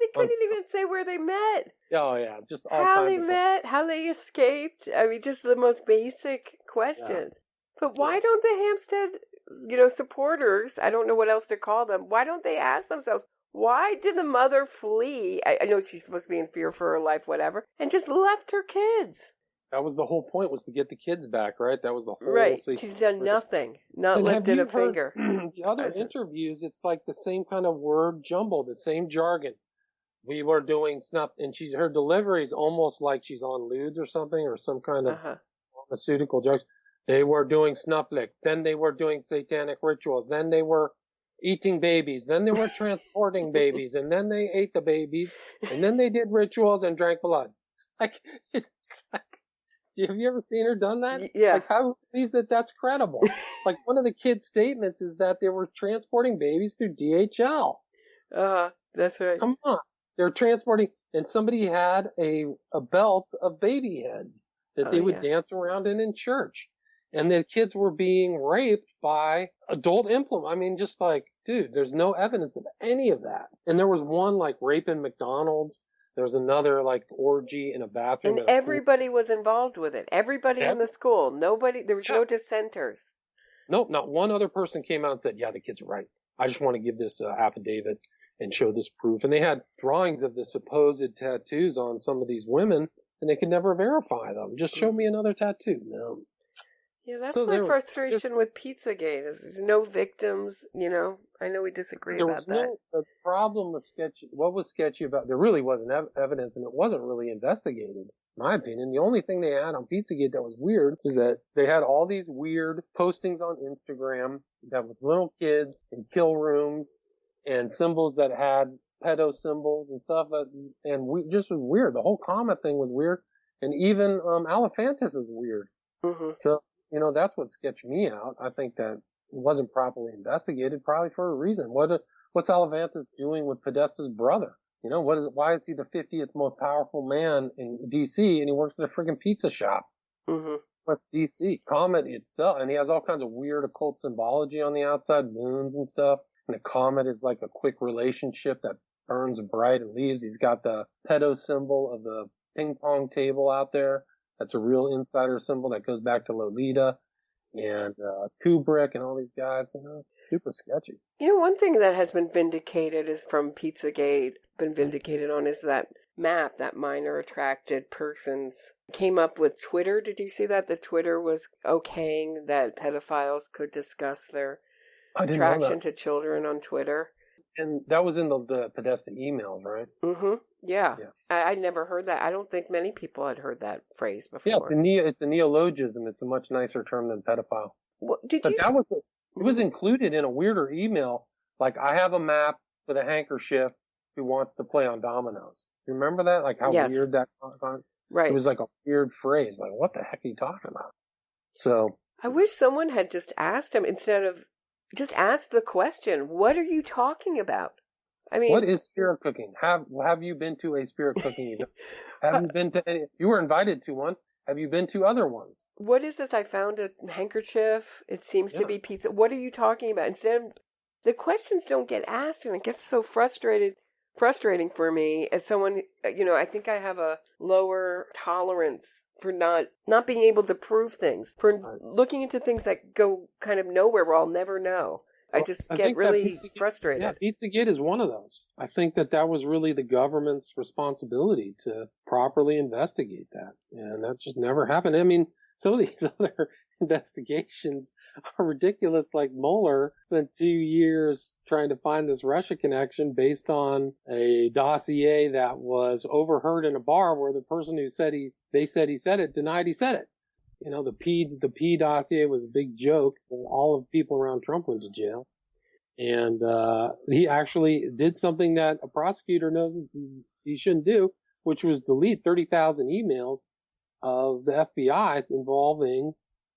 They couldn't even say where they met. Oh, yeah. Just all how kinds they of met, how they escaped. I mean, just the most basic questions. Yeah. But why don't the Hampstead, supporters, I don't know what else to call them, why don't they ask themselves, why did the mother flee? I know she's supposed to be in fear for her life, whatever, and just left her kids. That was the whole point, was to get the kids back, right? That was the whole... Right. She's done nothing. Not lifted a finger. The other interviews, it's like the same kind of word jumble, the same jargon. We were doing snuff, and her delivery is almost like she's on lewds or something, or some kind of pharmaceutical drugs. They were doing snufflick, then they were doing satanic rituals, then they were eating babies, then they were transporting babies, and then they ate the babies, and then they did rituals and drank blood. Like, it's like, have you ever seen her done that? Yeah. Like, how believes that that's credible? Like, one of the kids' statements is that they were transporting babies through DHL. That's right. Come on. They're transporting, and somebody had a belt of baby heads that they would dance around in church. And the kids were being raped by adult implement. I mean, just like, dude, there's no evidence of any of that. And there was one, like, rape in MacDonald's. There was another, like, orgy in a bathroom. And everybody was involved with it. Everybody in the school. Nobody, there was no dissenters. Nope, not one other person came out and said, yeah, the kid's right. I just want to give this affidavit and show this proof. And they had drawings of the supposed tattoos on some of these women, and they could never verify them. Just show me another tattoo. No. Yeah, that's my frustration with Pizzagate. There's no victims, I know we disagree about that. The problem was sketchy. What was sketchy about, there really wasn't evidence, and it wasn't really investigated, in my opinion. The only thing they had on Pizzagate that was weird is that they had all these weird postings on Instagram that with little kids in kill rooms and symbols that had pedo symbols and stuff, just was weird. The whole Comet thing was weird, and even Alephantis is weird. Mm-hmm. So, that's what sketched me out. I think that it wasn't properly investigated, probably for a reason. What's Alephantis doing with Podesta's brother? Why is he the 50th most powerful man in D.C. and he works at a friggin' pizza shop? Mm-hmm. What's D.C.? Comet itself, and he has all kinds of weird occult symbology on the outside, moons and stuff. And a comet is like a quick relationship that burns bright and leaves. He's got the pedo symbol of the ping pong table out there. That's a real insider symbol that goes back to Lolita and Kubrick and all these guys. Super sketchy. One thing that has been vindicated is from Pizzagate, is that map that minor attracted persons came up with Twitter. Did you see that? The Twitter was okaying that pedophiles could discuss their attraction to children on Twitter. And that was in the Podesta emails, right? Mm-hmm. Yeah. I never heard that. I don't think many people had heard that phrase before. Yeah, it's a neologism. It's a much nicer term than pedophile. It was included in a weirder email. Like, I have a map with a handkerchief who wants to play on dominoes. You remember that? Like, how weird that was? Right. It was like a weird phrase. Like, what the heck are you talking about? So. I wish someone had just asked him instead of just ask the question, what are you talking about? I mean, what is spirit cooking? Have you been to a spirit cooking event? Have you been to any? You were invited to one. Have you been to other ones? What is this? I found a handkerchief. It seems to be pizza. What are you talking about? Instead of, the questions don't get asked, and it gets so frustrated frustrating for me as someone, I think I have a lower tolerance for not being able to prove things, for looking into things that go kind of nowhere where I'll never know. I just get really frustrated. Yeah, Pizzagate is one of those. I think that was really the government's responsibility to properly investigate that. And that just never happened. I mean, some of these other investigations are ridiculous. Like Mueller spent 2 years trying to find this Russia connection based on a dossier that was overheard in a bar where the person who said he said it denied he said it. The P dossier was a big joke. All of the people around Trump went to jail. And he actually did something that a prosecutor knows he shouldn't do, which was delete 30,000 emails of the FBI involving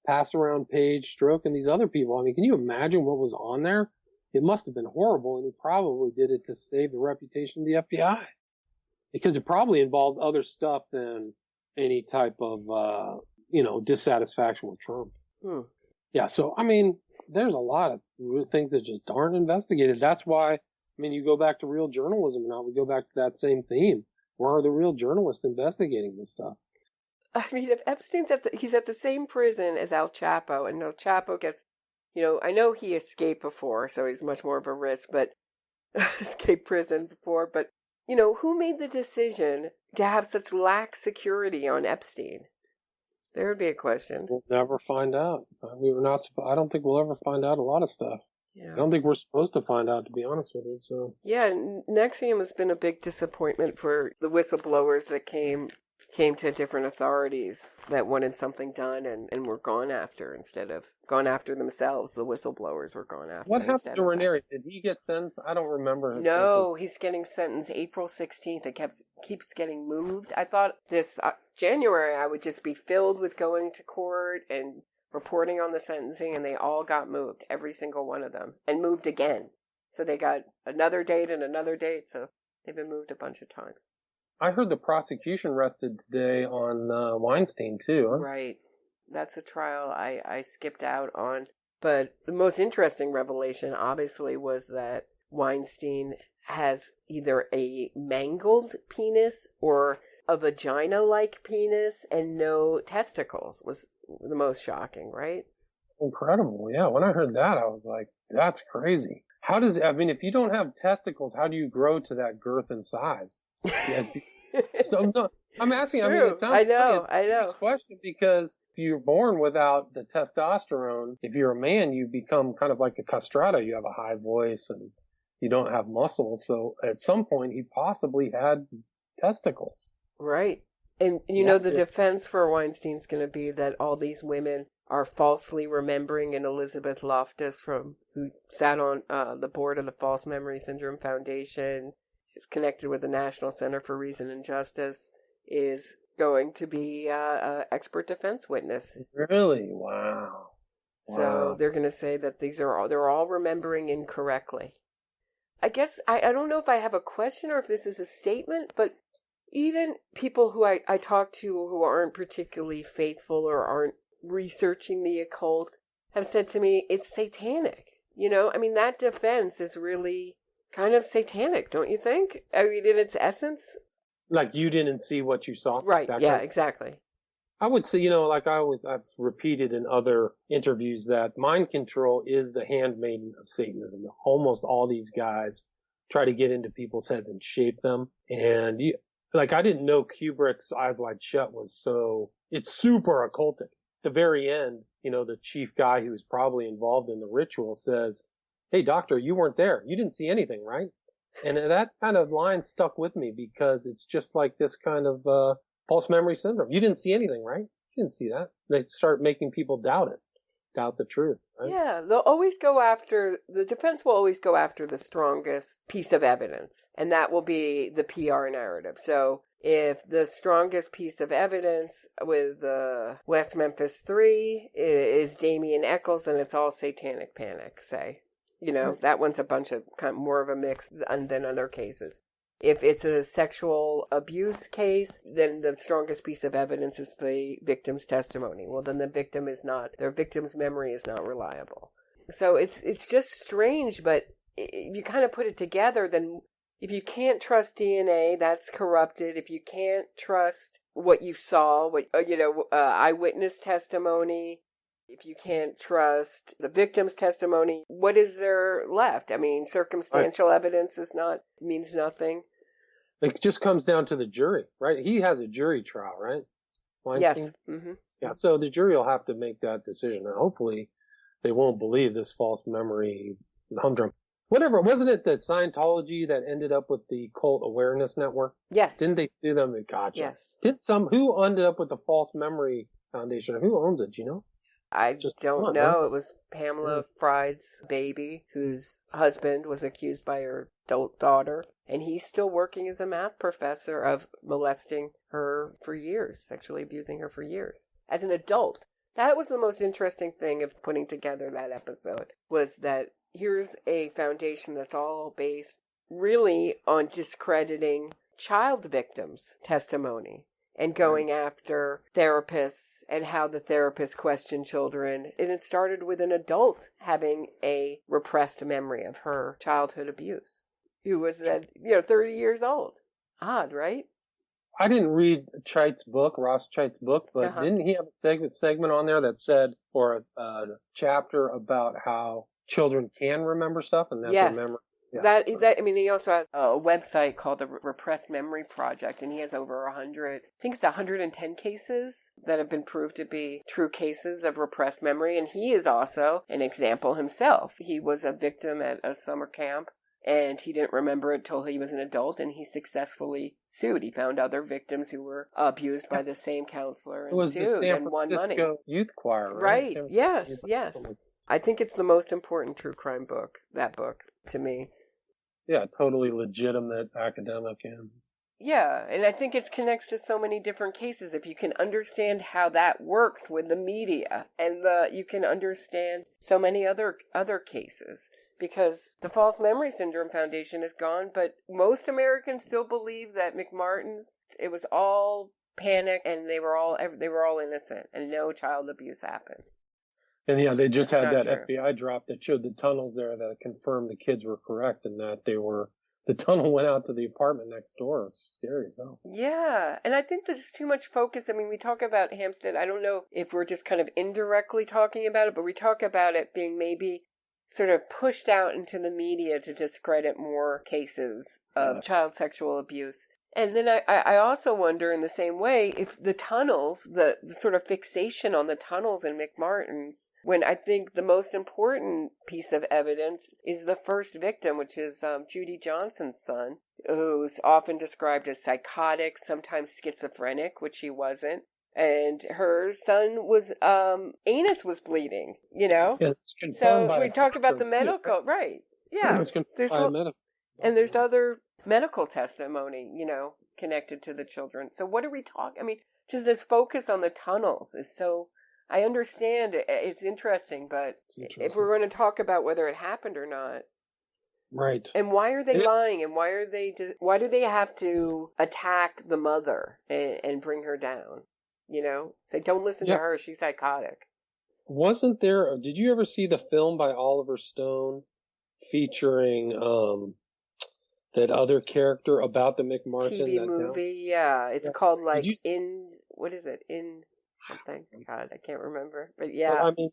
Pass Around Page, Strzok, and these other people. I mean, can you imagine what was on there? It must have been horrible, and he probably did it to save the reputation of the FBI. Because it probably involved other stuff than any type of dissatisfaction with Trump. Yeah, so, I mean, there's a lot of things that just aren't investigated. That's why, you go back to real journalism now, we go back to that same theme. Where are the real journalists investigating this stuff? I mean, if Epstein's he's at the same prison as El Chapo, and El Chapo gets, I know he escaped before, so he's much more of a risk, but escaped prison before, but, who made the decision to have such lax security on Epstein? There would be a question. We'll never find out. I don't think we'll ever find out a lot of stuff. Yeah. I don't think we're supposed to find out, to be honest with you. So. Yeah, NXIVM has been a big disappointment for the whistleblowers that came to different authorities that wanted something done and were gone after instead of gone after themselves. The whistleblowers were gone after. What happened to Raniere? Did he get sentenced? I don't remember. No, he's getting sentenced April 16th. It keeps getting moved. I thought this January I would just be filled with going to court and reporting on the sentencing, and they all got moved, every single one of them, and moved again. So they got another date and another date, so they've been moved a bunch of times. I heard the prosecution rested today on Weinstein, too. Huh? Right. That's a trial I skipped out on. But the most interesting revelation, obviously, was that Weinstein has either a mangled penis or a vagina-like penis and no testicles, was the most shocking, right? Incredible, yeah. When I heard that, I was like, that's crazy. If you don't have testicles, how do you grow to that girth and size? Yeah. So no, I'm asking. True. It sounds I know. a question because if you're born without the testosterone, if you're a man, you become kind of like a castrata. You have a high voice and you don't have muscles. So at some point, he possibly had testicles. Right. And the defense for Weinstein's going to be that all these women are falsely remembering, and Elizabeth Loftus, who sat on the board of the False Memory Syndrome Foundation, is connected with the National Center for Reason and Justice, is going to be an expert defense witness. Really? Wow. So they're going to say that they're all remembering incorrectly. I guess, I don't know if I have a question or if this is a statement, but even people who I talk to who aren't particularly faithful or aren't researching the occult have said to me, it's satanic. That defense is really kind of satanic, don't you think? In its essence. Like you didn't see what you saw? Right, yeah, exactly. I would say, I've repeated in other interviews that mind control is the handmaiden of Satanism. Almost all these guys try to get into people's heads and shape them. And I didn't know Kubrick's Eyes Wide Shut it's super occultic. At the very end, the chief guy who was probably involved in the ritual says, "Hey, doctor, you weren't there. You didn't see anything, right?" And that kind of line stuck with me because it's just like this kind of false memory syndrome. You didn't see anything, right? You didn't see that. They start making people doubt the truth. Right? Yeah, the defense will always go after the strongest piece of evidence, and that will be the PR narrative. So if the strongest piece of evidence with the West Memphis Three is Damien Eccles, then it's all satanic panic, say. That one's a bunch of kind of more of a mix than other cases. If it's a sexual abuse case, then the strongest piece of evidence is the victim's testimony. Well, then their victim's memory is not reliable. So it's just strange, but if you kind of put it together, then If you can't trust DNA, that's corrupted. If you can't trust what you saw, eyewitness testimony, if you can't trust the victim's testimony, what is there left? I mean, circumstantial evidence means nothing. It just comes down to the jury, right? He has a jury trial, right? Weinstein? Yes. Mm-hmm. Yeah, so the jury will have to make that decision. And hopefully they won't believe this false memory humdrum. Whatever, wasn't it that Scientology that ended up with the Cult Awareness Network? Yes. Didn't they sue them? Gotcha. Yes. Who ended up with the False Memory Foundation? Who owns it? Do you know? I don't know. Huh? It was Pamela Fried's baby, whose husband was accused by her adult daughter. And he's still working as a math professor of molesting her for years, sexually abusing her for years. As an adult. That was the most interesting thing of putting together that episode, was that here's a foundation that's all based really on discrediting child victims' testimony and going after therapists and how the therapists question children. And it started with an adult having a repressed memory of her childhood abuse, who was 30 years old. Odd, right? I didn't read Ross Cheit's book, but didn't he have a segment on there that said, or a chapter about how children can remember stuff and that their memory? Yeah. He also has a website called the Repressed Memory Project, and he has over 110 cases that have been proved to be true cases of repressed memory, and he is also an example himself. He was a victim at a summer camp, and he didn't remember it till he was an adult, and he successfully sued. He found other victims who were abused by the same counselor and sued and won money. Youth Choir, right? Yes. I think it's the most important true crime book, that book, to me. Yeah, totally legitimate academic. Yeah, and I think it connects to so many different cases. If you can understand how that worked with the media, and you can understand so many other cases. Because the False Memory Syndrome Foundation is gone, but most Americans still believe that McMartin's, it was all panic and they were all innocent and no child abuse happened. And yeah, they just had that FBI drop that showed the tunnels there that confirmed the kids were correct and that the tunnel went out to the apartment next door. It's scary as hell. Yeah, and I think there's too much focus. I mean, we talk about Hampstead. I don't know if we're just kind of indirectly talking about it, but we talk about it being maybe sort of pushed out into the media to discredit more cases of child sexual abuse. And then I also wonder in the same way if the tunnels, the sort of fixation on the tunnels in McMartin's, when I think the most important piece of evidence is the first victim, which is Judy Johnson's son, who's often described as psychotic, sometimes schizophrenic, which he wasn't. And her son was, anus was bleeding, Yeah, so we talked about the medical, right. Yeah. There's other medical testimony, connected to the children. So what are we talking? I mean, just this focus on the tunnels is so, I understand it's interesting, but if we're going to talk about whether it happened or not. Right. And why are they lying? And why do they have to attack the mother and bring her down? Say, don't listen to her. She's psychotic. Wasn't there, did you ever see the film by Oliver Stone featuring, that other character about the McMartin TV movie? Yeah. It's called what is it? In something. God, I can't remember. But yeah. Well, I mean,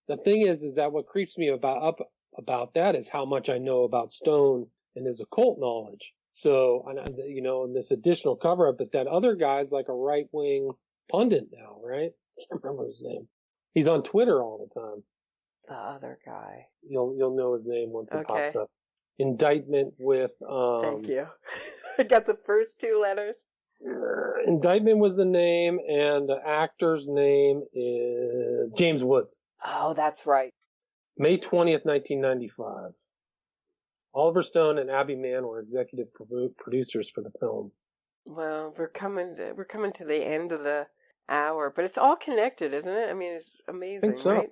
the thing is that what creeps me about that is how much I know about Stone and his occult knowledge. So, and this additional cover up, but that other guy's like a right-wing pundit now, right? I can't remember his name. He's on Twitter all the time. The other guy. You'll know his name once it pops up. Indictment with Thank you. I got the first two letters. Indictment was the name, and the actor's name is James Woods. Oh, that's right. May 20th, 1995. Oliver Stone and Abby Mann were executive producers for the film. Well, we're coming to the end of the hour, but it's all connected, isn't it? I mean, it's amazing, I think so. Right?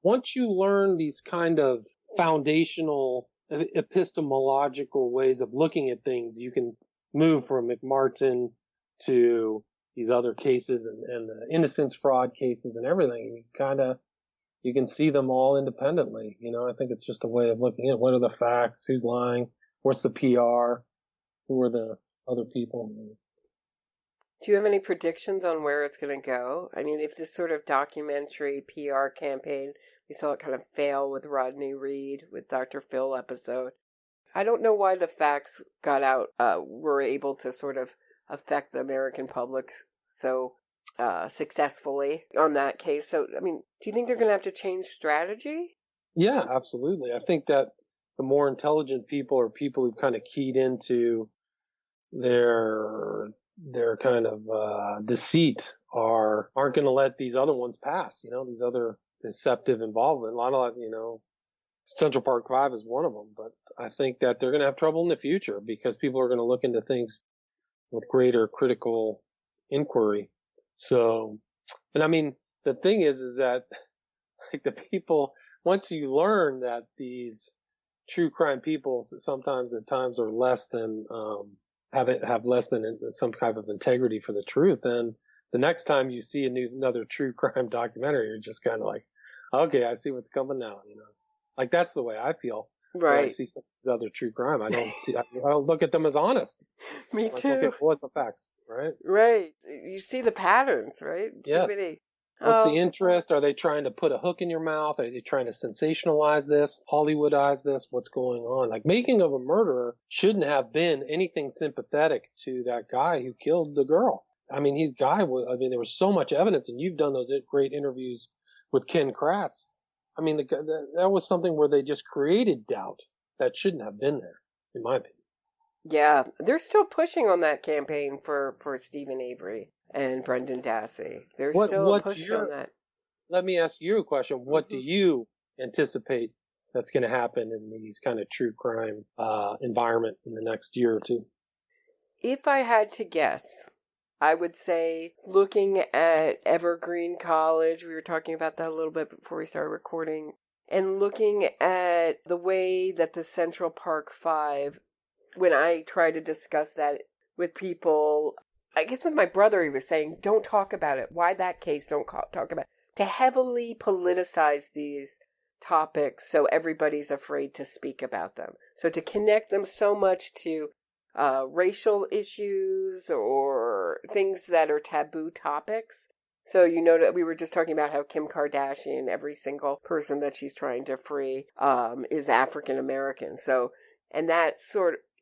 Once you learn these kind of foundational epistemological ways of looking at things, you can move from McMartin to these other cases and the innocence fraud cases and everything. You can see them all independently. I think it's just a way of looking at what are the facts, who's lying, what's the PR, who are the other people. Do you have any predictions on where it's going to go? I mean, if this sort of documentary PR campaign, we saw it kind of fail with Rodney Reed, with Dr. Phil episode. I don't know why the facts got out, were able to sort of affect the American public so successfully on that case. So, I mean, do you think they're going to have to change strategy? Yeah, absolutely. I think that the more intelligent people or people who've kind of keyed into their kind of deceit aren't going to let these other ones pass. These other deceptive involvement. A lot of Central Park 5 is one of them, but I think that they're going to have trouble in the future because people are going to look into things with greater critical inquiry. So, and I mean, the thing is that like the people, once you learn that these true crime people sometimes at times are less than, have less than some type of integrity for the truth, then the next time you see another true crime documentary, you're just kind of like, okay, I see what's coming now, Like that's the way I feel. Right. When I see some of these other true crime, I don't look at them as honest. Me too. Okay, what's the facts, right? Right. You see the patterns, right? Yes. What's the interest? Are they trying to put a hook in your mouth? Are they trying to sensationalize this, Hollywoodize this? What's going on? Like Making of a Murderer shouldn't have been anything sympathetic to that guy who killed the girl. I mean, there was so much evidence, and you've done those great interviews with Ken Kratz. I mean, that was something where they just created doubt that shouldn't have been there, in my opinion. Yeah, they're still pushing on that campaign for Stephen Avery and Brendan Dassey. They're still pushing on that. Let me ask you a question. What do you anticipate that's going to happen in these kind of true crime environment in the next year or two? If I had to guess, I would say looking at Evergreen College, we were talking about that a little bit before we started recording, and looking at the way that the Central Park 5, when I try to discuss that with people, I guess with my brother, he was saying, don't talk about it. Why that case? Don't talk about it. To heavily politicize these topics so everybody's afraid to speak about them. So to connect them so much to racial issues or things that are taboo topics. So that we were just talking about how Kim Kardashian, every single person that she's trying to free, is African American. So, and that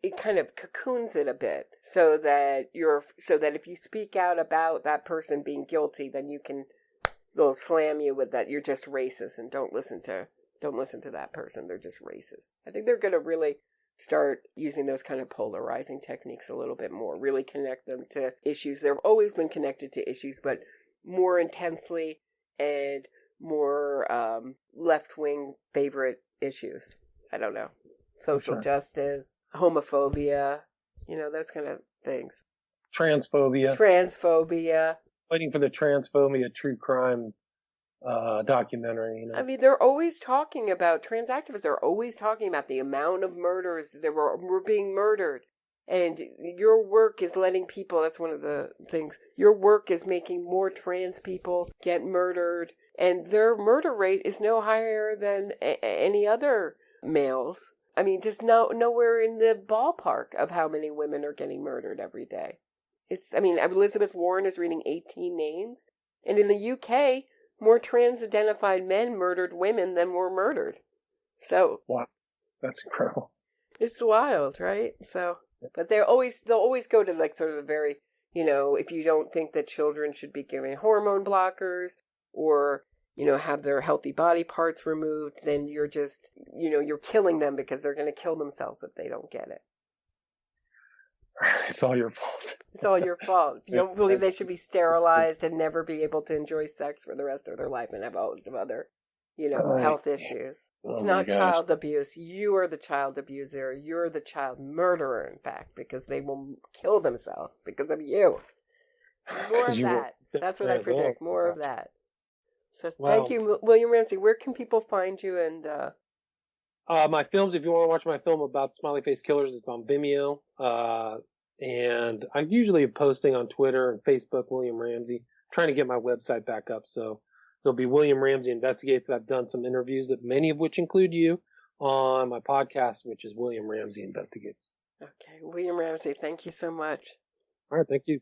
it kind of cocoons it a bit so that if you speak out about that person being guilty, then they'll slam you with that you're just racist and don't listen to that person. They're just racist. I think they're going to really start using those kind of polarizing techniques a little bit more, really connect them to issues. They've always been connected to issues, but more intensely and more left-wing favorite issues. I don't know. Social justice, homophobia, those kind of things. Transphobia. Waiting for the transphobia true crime documentary. I mean, they're always talking about, trans activists are always talking about the amount of murders that were being murdered. And your work is letting people, that's one of the things, your work is making more trans people get murdered. And their murder rate is no higher than any other males. I mean, just nowhere in the ballpark of how many women are getting murdered every day. Elizabeth Warren is reading 18 names. And in the UK, more trans-identified men murdered women than were murdered. So. Wow. That's incredible. It's wild, right? So, but they'll always go to like sort of the very, if you don't think that children should be given hormone blockers or, have their healthy body parts removed, then you're just, you're killing them because they're going to kill themselves if they don't get it. It's all your fault. It's all your fault. You don't believe they should be sterilized and never be able to enjoy sex for the rest of their life and have a host of other, health issues. It's not child abuse. You are the child abuser. You're the child murderer, in fact, because they will kill themselves because of you. More of that. That's what I predict. More of that. So thank you, William Ramsey. Where can people find you? And my films, if you want to watch my film about Smiley Face Killers, it's on Vimeo. And I'm usually posting on Twitter and Facebook, William Ramsey. I'm trying to get my website back up. So there'll be William Ramsey Investigates. I've done some interviews, that many of which include you, on my podcast, which is William Ramsey Investigates. Okay. William Ramsey, thank you so much. All right. Thank you.